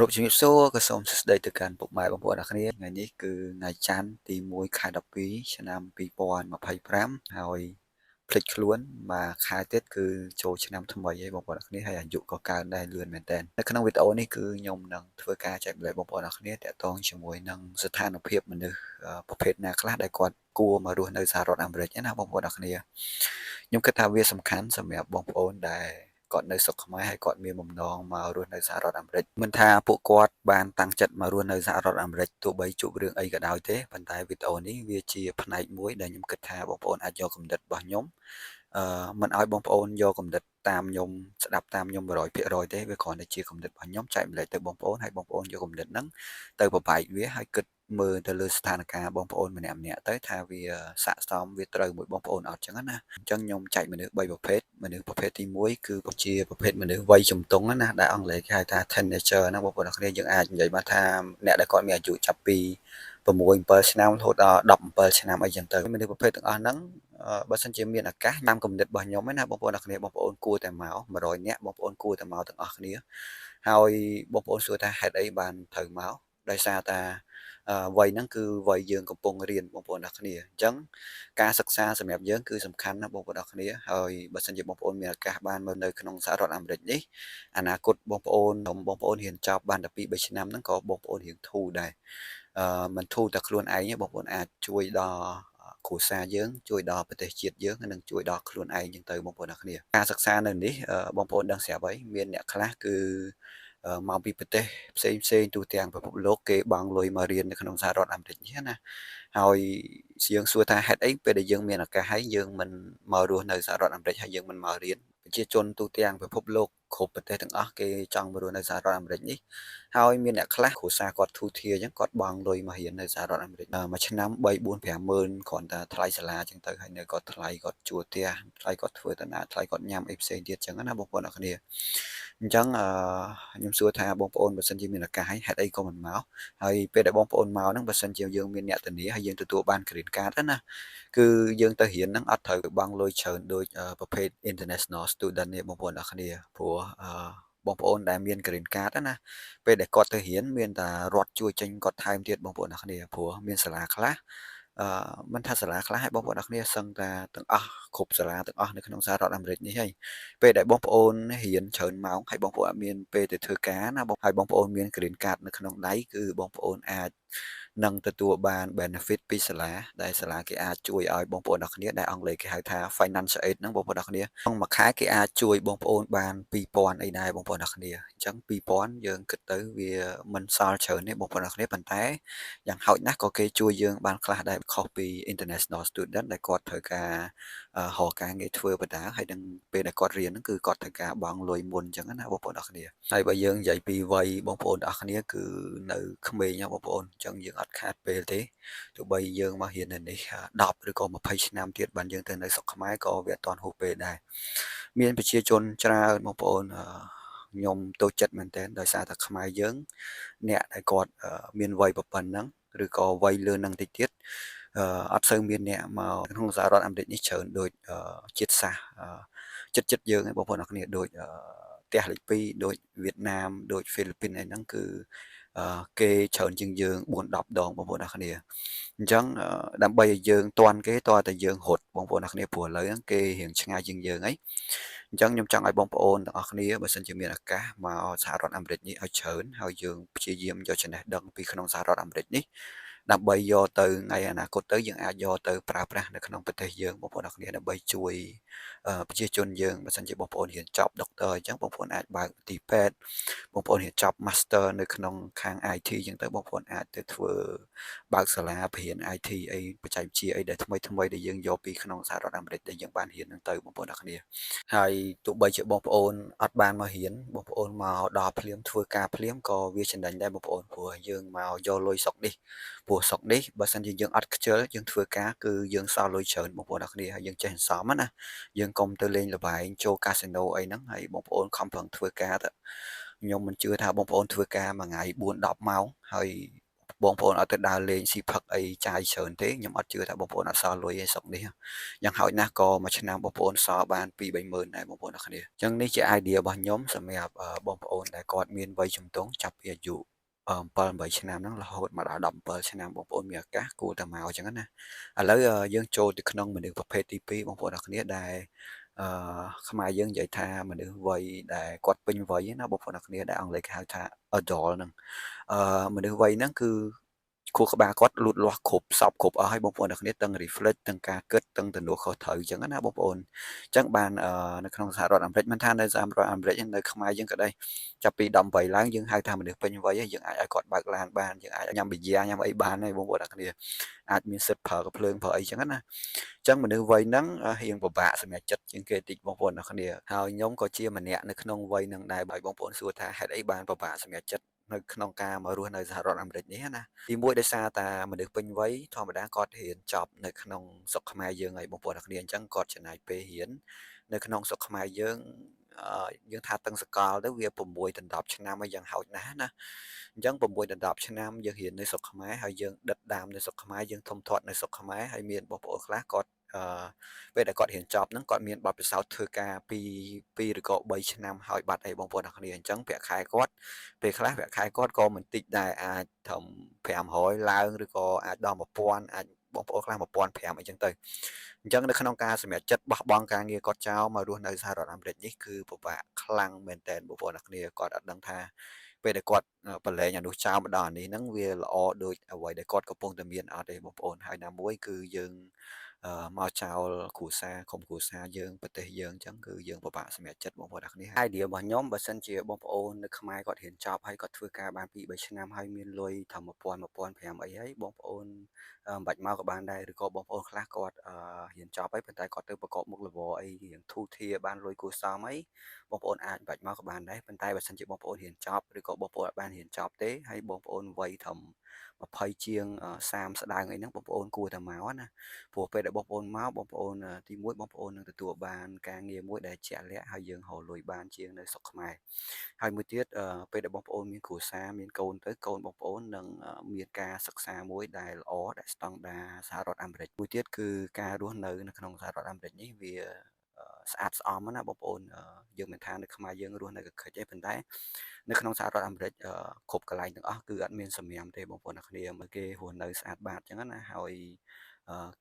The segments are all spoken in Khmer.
រូបជំរាបសួរក៏សូមសួស្តីទៅកាន់ពុកម៉ែបងប្អូនអរគ្នាថ្ងៃនេះគឺថ្ងៃច័ន្ទទី1ខែ12ឆ្នាំ2025ហើយភ្លេចខ្លួនមួយខែទៀតគឺចូលឆ្នាំថ្មីហើយបងប្អូនអរគ្នាហើយអាយុក៏កើនដែរលឿនមែនតើនៅក្នុងវីដេអូនេះគឺខ្ញុំនឹងធ្វើការចែកម្លែកបងប្អូនអរគ្នាតាក់ទងជាមួយនឹងស្ថានភាពមនុស្សប្រភេទណាខ្លះដែលគាត់គួរមករស់នៅសហរដ្ឋអាមេរិកណាបងប្អូនអរគ្នាខ្ញុំគិតថាវាសំខាន់សម្រាប់បងប្អូនដែលគាត់នៅស្រុកខ្មែរហើយគាត់មានបំណងមករស់នៅសហរដ្ឋអាមេរិកមិនថាពួកគាត់បានតាំងចិត្តមករស់នៅសហរដ្ឋអាមេរិកទោះបីជួបរឿងអីក៏ដោយទេប៉ុន្តែវីដេអូនេះវាជាផ្នែកមួយដែលខ្ញុំគិតថាបងប្អូនអាចយកគំនិតរបស់ខ្ញុំមិនឲ្យបងប្អូនយកគំនិតតាមខ្ញុំស្ដាប់តាមខ្ញុំ100%ទេវាគ្រាន់តែជាគំនិតរបស់ខ្ញុំចែកម្លែកទៅបងប្អូនហើយបងប្អូនយកគំនិតហ្នឹងទៅប្របែកវាហើយគិតមើលទៅលើស្ថានភាពបងប្អូនម្នាក់ៗទៅថាវាស័ក្តិសមវាត្រូវមួយបងប្អូនអត់ចឹងណាអញ្ចឹងខ្ញុំចែកមនុស្ស3ប្រភេទមនុស្សប្រភេទទី1គឺជាប្រភេទមនុស្សវ័យជំទង់ណាដែលអង់គ្លេសគេហៅថា teenager ណាបងប្អូនអរគ្នាយើងអាចនិយាយបានថាអ្នកដែលគាត់មានអាយុចាប់ពី6 7ឆ្នាំរហូតដល់17ឆ្នាំអីចឹងទៅមនុស្សប្រភេទទាំងអស់ហ្នឹងបើសិនជាមានឱកាសតាមគំនិតរបស់ខ្ញុំឯណាបងប្អូនអរគ្នាបងប្អូនគួរតែមក100នាក់បងប្អូនគួរតែមកទាំងអស់គ្នាហើយបងប្អូនសួរថាហេតុអីបានត្រូវមកដោយសារតាវ័យហ្នឹងគឺវ័យយើងកំពុងរៀនបងប្អូនអរគ្នាអញ្ចឹងការសិក្សាសម្រាប់យើងគឺសំខាន់ណាស់បងប្អូនអរគ្នាហើយបើសិនជាបងប្អូនមានឱកាសបានមកនៅក្នុងសហរដ្ឋអាមេរិកនេះអនាគតបងប្អូនរៀនចប់បានតែ2 3ឆ្នាំហ្នឹងក៏បងប្អូនរៀនធូរដែរមិនធូរតែខ្លួនឯងទេបងប្អូនអាចជួយដល់គ្រួសារយើងជួយដល់ប្រទេសជាតិយើងនិងជួយដល់ខ្លួនឯងចឹងទៅបងប្អូនអរគ្នាការសិក្សានៅនេះបងប្អូនដឹងស្រាប់ហើយមានអ្នកខ្លះគឺមកពីប្រទេសផ្សេងទូទាំងពិភពលោកគេបង់លុយមករៀននៅក្នុងសហរដ្ឋអាមេរិកនេះណាហើយយើងសួរថាហេតុអីពេលដែលយើងមានឱកាសហើយយើងមិនមករស់នៅសហរដ្ឋអាមេរិកហើយយើងមិនមករៀនប្រជាជនទូទាំងពិភពលោកគ្រប់ប្រទេសទាំងអស់គេចង់មករស់នៅសហរដ្ឋអាមេរិកនេះហើយមានអ្នកខ្លះគ្រួសារគាត់ធូរធារអញ្ចឹងគាត់បង់លុយមករៀននៅសហរដ្ឋអាមេរិកមួយឆ្នាំ3 4 5ម៉ឺនគ្រាន់តែថ្លៃសាលាអញ្ចឹងទៅហើយនៅគាត់ថ្លៃគាត់ជួលផ្ទះថ្លៃគាត់ធ្វើដំណើរថ្លៃគាត់ញ៉ាំអីផ្សេងទៀតអញ្ចឹងណាបងប្អូនអរគ្នាអញ្ចឹងខ្ញុំសួរថាបងប្អូនបើសិនជាមានឱកាសហើយហេតុអីក៏មិនមកហើយពេលដែលបងប្អូនមកហ្នឹងបើសិនជាយើងមានអ្នកធានាហើយយើងទទួលបាន green card ណាគឺយើងទៅរៀនហ្នឹងអត់ត្រូវបង់លុយច្រើនដូចប្រភេទ international student ទេបងប្អូនអរគ្នាព្រោះបងប្អូនដែលមាន green card ណាពេលដែលគាត់ទៅរៀនមានតែរដ្ឋជួយចេញគាត់ថែមទៀតបងប្អូនអរគ្នាព្រោះមានសាលាខ្លះមិនថាសាលាខ្លះឲ្យបងប្អូនអរគ្នាសឹងតែទាំងអស់គ្រប់សាលាទាំងអស់នៅក្នុងសហរដ្ឋអាមេរិកនេះហើយពេលដែលបងប្អូនរៀនច្រើនម៉ោងហើយបងប្អូនអត់មានពេលទៅធ្វើការណាហើយបងប្អូនមាន green card នៅក្នុងដៃគឺបងប្អូនអាចនឹងទទួលបាន benefit ពីសាលាដែលសាលាគេអាចជួយឲ្យបងប្អូនអរគ្នាដែលអង់គ្លេសគេហៅថា financial aid ហ្នឹងបងប្អូនអរគ្នាក្នុងមួយខែគេអាចជួយបងប្អូនបាន2000អីដែរបងប្អូនអរគ្នាអញ្ចឹង2000យើងគិតទៅវាមិនសល់ច្រើនទេបងប្អូនអរគ្នាប៉ុន្តែយ៉ាងហោចណាស់ក៏គេជួយយើងបានខ្លះដែរខុសពី international student ដែលគាត់ត្រូវការរកការងារធ្វើបណ្ដាហើយនឹងពេលដែលគាត់រៀនហ្នឹងគឺគាត់ត្រូវការបង់លុយមុនអញ្ចឹងណាបងប្អូនអរគ្នាហើយបើយើងនិយាយពីវ័យបងប្អូនអរគ្នាគឺនៅក្មេងណាបងប្អូនអញ្ចឹងយើងអត់ខាតពេលទេទោះបីយើងមករៀននៅនេះ10ឬក៏20ឆ្នាំទៀតបានយើងទៅនៅស្រុកខ្មែរក៏វាអត់ទាន់ហួសពេលដែរមានប្រជាជនច្រើនបងប្អូនខ្ញុំតូចចិត្តមែនទែនដោយសារតែខ្មែរយើងអ្នកដែលគាត់មានវ័យប៉ុណ្ណឹងឬក៏វ័យលឿននឹងតិចទៀតអត់សូវមានអ្នកមកក្នុងសហរដ្ឋអាមេរិកនេះច្រើនដូចជាតិសាសន៍ចិត្តយើងឯងបងប្អូនអរគ្នាដូចផ្ទះលេខ2ដូចវៀតណាមដូចហ្វីលីពីនអីហ្នឹងគឺគេច្រើនជាងយើង4 10ដងបងប្អូនអរគ្នាអញ្ចឹងដើម្បីឲ្យយើងទាន់គេតើតែយើងរត់បងប្អូនអរគ្នាព្រោះឥឡូវហ្នឹងគេរៀងឆ្ងាយជាងយើងហីអញ្ចឹងខ្ញុំចង់ឲ្យបងប្អូនទាំងអស់គ្នាបើសិនជាមានឱកាសមកសហរដ្ឋអាមេរិកនេះឲ្យច្រើនហើយយើងព្យាយាមយកចំណេះដឹងពីក្នុងសហរដ្ឋអាមេរិកនេះដើម្បីយកទៅថ្ងៃអនាគតទៅយើងអាចយកទៅប្រើប្រាស់នៅក្នុងប្រទេសយើងបងប្អូនអរគ្នាដើម្បីជួយប្រជាជនយើងបើសិនជាបងប្អូនរៀនចប់ដុកទ័រអញ្ចឹងបងប្អូនអាចបើកមន្ទីរពេទ្យបងប្អូនរៀនចប់ Master នៅក្នុងខាង IT អញ្ចឹងទៅបងប្អូនអាចទៅធ្វើបើកសាលាបរិញ្ញា IT អីបច្ចេកវិទ្យាអីដែលថ្មីដែលយើងយកពីក្នុងសហរដ្ឋអាមេរិកដែលយើងបានរៀនហ្នឹងទៅបងប្អូនអរគ្នាហើយទោះបីជាបងប្អូនអត់បានមករៀនបងប្អូនមកដល់ភ្លាមធ្វើការភ្លាមក៏វាចំណេញដែរបងប្អូនព្រោះយើងមកយកលុយស្រុកនេះព្រោះស្រុកនេះបើសិនជាយើងអត់ខ្ជិលយើងធ្វើការគឺយើងសល់លុយច្រើនបងប្អូនអរគ្នាហើយយើងចេះសន្សំណាយើងកុំទៅលេងល្បែងចូលកាស៊ីណូអីហ្នឹងហើយបងប្អូនខំប្រឹងធ្វើការទៅខ្ញុំមិនជឿថាបងប្អូនធ្វើការមួយថ្ងៃ4 10ម៉ោងហើយ បងប្អូនអត់ទៅដើរលេងស៊ីផឹកអីចាយច្រើនទេខ្ញុំអត់ជឿថាបងប្អូនអត់សល់លុយឯស្រុកនេះយ៉ាងហោចណាស់ក៏មួយឆ្នាំបងប្អូនសល់បាន2-3ម៉ឺនដែរបងប្អូនអរគ្នាអញ្ចឹងនេះជា idea របស់ខ្ញុំសម្រាប់បងប្អូនដែលគាត់មានវ័យជំទង់ចាប់ពីអាយុ7-8 ឆ្នាំហ្នឹងរហូតមកដល់17ឆ្នាំបងប្អូនមានឱកាសគួរតែមកអញ្ចឹងណាឥឡូវយើងចូលទៅក្នុងមនុស្សប្រភេទទី2បងប្អូនអរគ្នាដែលខ្មែរយើងនិយាយថាមនុស្សវ័យដែលគាត់ពេញវ័យណាបងប្អូនអរគ្នាដែលអង់គ្លេសគេហៅថា adult ហ្នឹងមនុស្សវ័យហ្នឹងគឺខួរក្បាលគាត់លូតលាស់គ្រប់សពគ្រប់អស់ហើយបងប្អូនអរគ្នាទាំង reflect ទាំងការគិតទាំងទំនួលខុសត្រូវអញ្ចឹងណាបងប្អូនអញ្ចឹងបាននៅក្នុងសហរដ្ឋអាមេរិកមិនថានៅសហរដ្ឋអាមេរិកនៅខ្មែរយើងក៏ដោយចាប់ពី18ឡើងយើងហៅថាមនុស្សពេញវ័យហើយយើងអាចឲ្យគាត់បើកឡានបានយើងអាចញ៉ាំប៊ីយ៉ាញ៉ាំអីបានហើយបងប្អូនអរគ្នាអាចមានសិទ្ធិប្រើកាភ្លើងប្រើអីចឹងណាអញ្ចឹងមនុស្សវ័យហ្នឹងរៀងពិបាកសម្រាប់ចិត្តជាងគេតិចបងប្អូនអរគ្នាហើយខ្ញុំក៏ជាម្នាក់នៅក្នុងវ័យហ្នឹងដែរបើបងប្អូនសួរថាហេតុអីបានពិបាកសម្រាប់ចិត្តនៅក្នុងការមករស់នៅសហរដ្ឋអាមេរិកនេះណាទីមួយដោយសារតែមនុស្សពេញវ័យធម្មតាគាត់រៀនចប់នៅក្នុងស្រុកខ្មែរយើងហើយបងប្អូនអរគ្នាអញ្ចឹងគាត់ចំណាយពេលរៀននៅក្នុងស្រុកខ្មែរយើងថាទាំងសកលទៅវា6-10ឆ្នាំហើយយ៉ាងហោចណាស់ណាអញ្ចឹង6-10ឆ្នាំយើងរៀននៅស្រុកខ្មែរហើយយើងដិតដាមនៅស្រុកខ្មែរយើងធំធាត់នៅស្រុកខ្មែរហើយមានបងប្អូនខ្លះគាត់ពេលដែលគាត់រៀនចប់ហ្នឹងគាត់មានបទពិសោធន៍ធ្វើការ2ឬក៏3ឆ្នាំហើយបាត់អីបងប្អូនអរគ្នាអញ្ចឹងប្រាក់ខែគាត់ពេលខ្លះប្រាក់ខែគាត់ក៏មិនតិចដែរអាចត្រឹម500ឡើងឬក៏អាចដល់1000អាចបងប្អូនខ្លះ1500អីចឹងទៅអញ្ចឹងនៅក្នុងការសម្រេចចិត្តបោះបង់ការងារគាត់ចោលមករស់នៅសហរដ្ឋអាមេរិកនេះគឺពិបាកខ្លាំងមែនទែនបងប្អូនអរគ្នាគាត់អត់ដឹងថាពេលដែលគាត់ប្រឡែងអានោះចោលមកដល់អានេះហ្នឹងវាល្អដូចអ្វីដែលគាត់កំពុងតែមានអត់ទេបងប្អូនហើយណាមួយគឺយើងមកចោលគ្រួសារក្រុមគ្រួសារយើងប្រទេសយើងអញ្ចឹងគឺយើងពិបាកសម្រេចចិត្តបងប្អូនអរគ្នា idea របស់ខ្ញុំបើសិនជាបងប្អូននៅខ្មែរគាត់រៀនចប់ហើយគាត់ធ្វើការបាន2-3ឆ្នាំហើយមានលុយត្រឹម1000-1500អីហើយបងប្អូនមិនបាច់មកក៏បានដែរឬក៏បងប្អូនខ្លះគាត់រៀនចប់ហើយប៉ុន្តែគាត់ទៅប្រកបមុខរបរអីរៀងធូរធារបានលុយគួរសមអីបងប្អូនអាចមិនបាច់មកក៏បានដែរប៉ុន្តែបើសិនជាបងប្អូនរៀនចប់ឬក៏បងប្អូនអត់បានរៀនចប់ទេហើយបងប្អូនវ័យត្រឹម20ជាង30ស្ដើងអីហ្នឹងបងប្អូនគួរតែមកណាព្រោះពេលដែលបងប្អូនមកបងប្អូនទីមួយបងប្អូននឹងទទួលបានការងារមួយដែលជាក់លាក់ហើយយើងរកលុយបានជាងនៅស្រុកខ្មែរហើយមួយទៀតពេលដែលបងប្អូនមានគ្រួសារមានកូនទៅកូនបងប្អូននឹងមានការសិក្សាមួយដែលល្អដែលស្តង់ដារសហរដ្ឋអាមេរិកមួយទៀតគឺការរស់នៅក្នុងសហរដ្ឋអាមេរិកនេះវាស្អាតស្អំណាបងប្អូនយើងមិនថានៅខ្មែរយើងរស់នៅកខិចទេប៉ុន្តែនៅក្នុងសហរដ្ឋអាមេរិកគ្រប់កន្លែងទាំងអស់គឺអត់មានសម្រាមទេបងប្អូនអ្នកគ្នាមើលគេរស់នៅស្អាតបាតអញ្ចឹងណាហើយ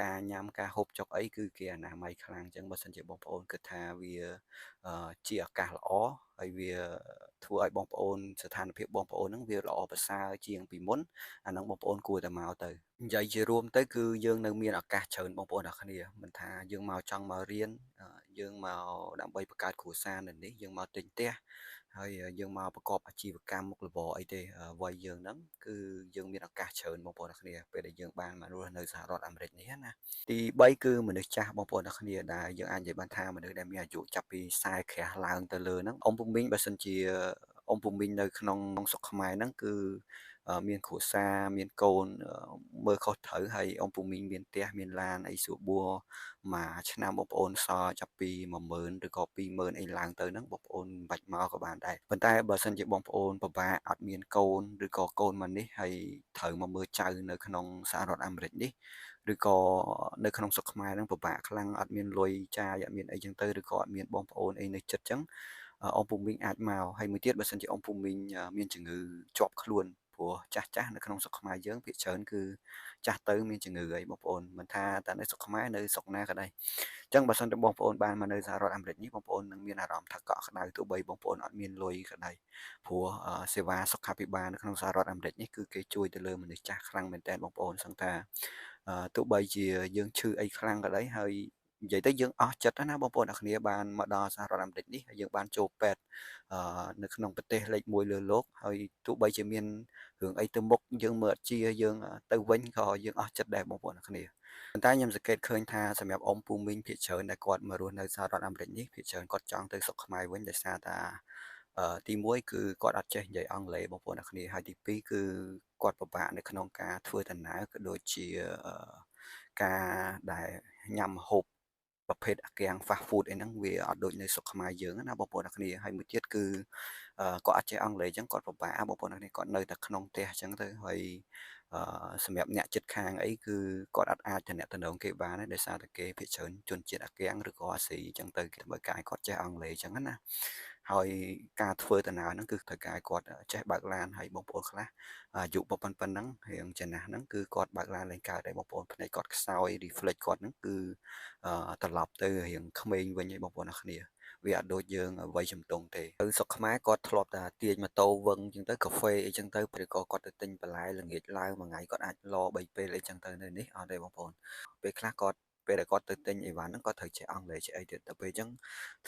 ការញ៉ាំការហូបចុកអីគឺគេអនាម័យខ្លាំងអញ្ចឹងបើសិនជាបងប្អូនគិតថាវាជាឱកាសល្អហើយវាធ្វើឲ្យបងប្អូនស្ថានភាពបងប្អូនហ្នឹងវាល្អប្រសើរជាងពីមុនអាហ្នឹងបងប្អូនគួរតែមកទៅនិយាយជារួមទៅគឺយើងនៅមានឱកាសច្រើនបងប្អូនអ្នកគ្នាមិនថាយើងមកចង់មករៀនយើងមកដើម្បីបង្កើតគ្រួសារនៅនេះយើងមកទិញផ្ទះហើយយើងមកប្រកបអាជីវកម្មមុខរបរអីទេវ័យយើងហ្នឹងគឺយើងមានឱកាសច្រើនបងប្អូនអ្នកគ្នាពេលដែលយើងបានមករស់នៅសហរដ្ឋអាមេរិកនេះណាទី3គឺមនុស្សចាស់បងប្អូនអ្នកគ្នាដែលយើងអាចនិយាយបានថាមនុស្សដែលមានអាយុចាប់ពី40ក្រាស់ឡើងទៅលើហ្នឹងអ៊ំពុំមីងបើសិនជាអ៊ំពុំមីងនៅក្នុងស្រុកខ្មែរហ្នឹងគឺមានគ្រួសារមានកូនមើលខុសត្រូវហើយអ៊ំពុំមីងមានផ្ទះមានឡានអីស្រួលបួរមួយឆ្នាំបងប្អូនសល់ចាប់ពី10000ឬក៏20000អីឡើងទៅហ្នឹងបងប្អូនមិនបាច់មកក៏បានដែរប៉ុន្តែបើសិនជាបងប្អូនពិបាកអត់មានកូនឬក៏កូនមកនេះហើយត្រូវមកមើលចៅនៅក្នុងសហរដ្ឋអាមេរិកនេះឬក៏នៅក្នុងស្រុកខ្មែរហ្នឹងពិបាកខ្លាំងអត់មានលុយចាយអត់មានអីចឹងទៅឬក៏អត់មានបងប្អូនអីនៅចិត្តចឹងអ៊ំពូមីងអាចមកហើយមួយទៀតបើសិនជាអ៊ំពូមីងមានជំងឺជាប់ខ្លួនព្រោះចាស់នៅក្នុងស្រុកខ្មែរយើងភាគច្រើនគឺចាស់ទៅមានជំងឺហើយបងប្អូនមិនថាតែនៅស្រុកខ្មែរនៅស្រុកណាក៏ដោយអញ្ចឹងបើសិនជាបងប្អូនបានមកនៅសហរដ្ឋអាមេរិកនេះបងប្អូននឹងមានអារម្មណ៍ថាកក់ក្ដៅទោះបីបងប្អូនអត់មានលុយក៏ដោយព្រោះសេវាសុខាភិបាលនៅក្នុងសហរដ្ឋអាមេរិកនេះគឺគេជួយទៅលើមនុស្សចាស់ខ្លាំងមែនទែនបងប្អូនសឹងថាទោះបីជាយើងឈឺអីខ្លាំងក៏ដោយហើយនិយាយទៅយើងអស់ចិត្តណាបងប្អូនអ្នកគ្នាបានមកដល់សហរដ្ឋអាមេរិកនេះហើយយើងបានចូលពេទ្យនៅក្នុងប្រទេសលេខ1លើโลกហើយទោះបីជាមានរឿងអីទៅមុខយើងមើលអត់ជាយើងទៅវិញក៏យើងអស់ចិត្តដែរបងប្អូនអ្នកគ្នាប៉ុន្តែខ្ញុំសង្កេតឃើញថាសម្រាប់អ៊ំពូមីងភាគច្រើនដែលគាត់មករស់នៅសហរដ្ឋអាមេរិកនេះភាគច្រើនគាត់ចង់ទៅស្រុកខ្មែរវិញដោយសារតែទីមួយគឺគាត់អត់ចេះនិយាយអង់គ្លេសបងប្អូនអ្នកគ្នាហើយទីពីរគឺគាត់ពិបាកនៅក្នុងការធ្វើដំណើរក៏ដូចជាការដែលញ៉ាំម្ហូបប្រភេទអាកៀង fast food អីហ្នឹងវាអត់ដូចនៅស្រុកខ្មែរយើងណាបងប្អូនអ្នកគ្នាហើយមួយទៀតគឺ គាត់អត់ចេះអង់គ្លេសអញ្ចឹងគាត់ពិបាកបងប្អូនអរគ្នាគាត់នៅតែក្នុងផ្ទះអញ្ចឹងទៅហើយសម្រាប់អ្នកជិតខាងអីគឺគាត់អត់អាចទំនាក់ទំនងគេបានទេដោយសារតែគេភាគច្រើនជនជាតិអាហ្គាំងឬក៏អាស៊ីអញ្ចឹងទៅគេធ្វើការឲ្យគាត់ចេះអង់គ្លេសអញ្ចឹងណាហើយការធ្វើដំណើរហ្នឹងគឺត្រូវការឲ្យគាត់ចេះបើកឡានហើយបងប្អូនខ្លះអាយុប៉ុណ្ណឹងរៀងចំណាស់ហ្នឹងគឺគាត់បើកឡានលេងកើតដែរបងប្អូនភ្នែកគាត់ខ្សោយ reflex គាត់ហ្នឹងគឺត្រឡប់ទៅរៀងក្មេងវិញឯងបងប្អូនអរគ្នាវាអត់ដូចយើងវ័យជំទង់ទេទៅស្រុកខ្មែរគាត់ធ្លាប់តែទាញម៉ូតូវឹងអញ្ចឹងទៅកាហ្វេអីចឹងទៅឬក៏គាត់ទៅទិញបន្លែល្ងាចឡើងមួយថ្ងៃគាត់អាចល3ពេលអីចឹងទៅនៅនេះអត់ទេបងប្អូនពេលខ្លះគាត់ពេលដែលគាត់ទៅទិញអីវ៉ាន់ហ្នឹងគាត់ត្រូវចេះអង់គ្លេសចេះអីទៀតទៅពេលអញ្ចឹង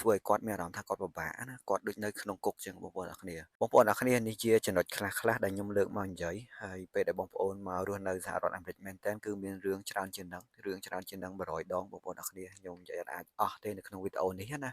ធ្វើឲ្យគាត់មានអារម្មណ៍ថាគាត់ពិបាកណាគាត់ដូចនៅក្នុងគុកចឹងបងប្អូនអរគ្នានេះជាចំណុចខ្លះៗដែលខ្ញុំលើកមកនិយាយហើយពេលដែលបងប្អូនមករស់នៅសហរដ្ឋអាមេរិកមែនតើគឺមានរឿងច្រើនជាងហ្នឹង100ដងបងប្អូនអរគ្នាខ្ញុំនិយាយអត់អាចអស់ទេនៅក្នុងវីដេអូនេះណា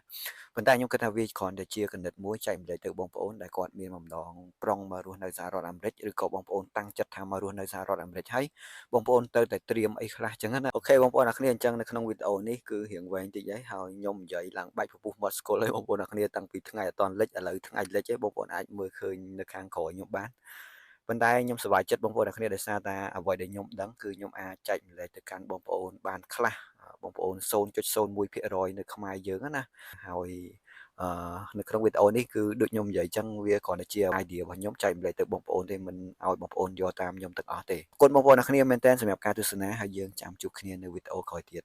ប៉ុន្តែខ្ញុំគិតថាវាគ្រាន់តែជាគំនិតមួយចែកម្លែកទៅបងប្អូនដែលគាត់មានបំណងប្រុងមករស់នៅសហរដ្ឋអាមេរិកឬក៏បងប្អូនតាំងចិត្តថាមករស់នៅសហរដ្ឋអាមេរិកហើយបងប្អូនទៅតែត្រៀមអីខ្លះចឹងណាអូខេបងប្អូនអរគ្នាអញ្ចឹងនៅក្នុងវីដេអូនេះគឺរៀងវែងតិចហើយខ្ញុំនិយាយឡើងបាច់ពពុះមាត់ស្គល់ហើយបងប្អូនអរគ្នាតាំងពីថ្ងៃអត់តន់លិចឥឡូវថ្ងៃលិចហើយបងប្អូនអាចមើលឃើញនៅខាងក្រោយខ្ញុំបានប៉ុន្តែខ្ញុំសប្បាយចិត្តបងប្អូនអរគ្នាដោយសារតែអ្វីដែលខ្ញុំដឹងគឺខ្ញុំអាចចែកម្លែកទៅកាន់បងប្អូនបានខ្លះបងប្អូន0.01%នៅខ្មែរយើងណាហើយនៅក្នុងវីដេអូនេះគឺដូចខ្ញុំនិយាយចឹងវាគ្រាន់តែជា idea របស់ខ្ញុំចែកម្លែកទៅបងប្អូនទេមិនឲ្យបងប្អូនយកតាមខ្ញុំទាំងអស់ទេអរគុណបងប្អូនអរគ្នាមែនទែនសម្រាប់ការទស្សនាហើយយើងចាំជួបគ្នានៅវីដេអូក្រោយទៀត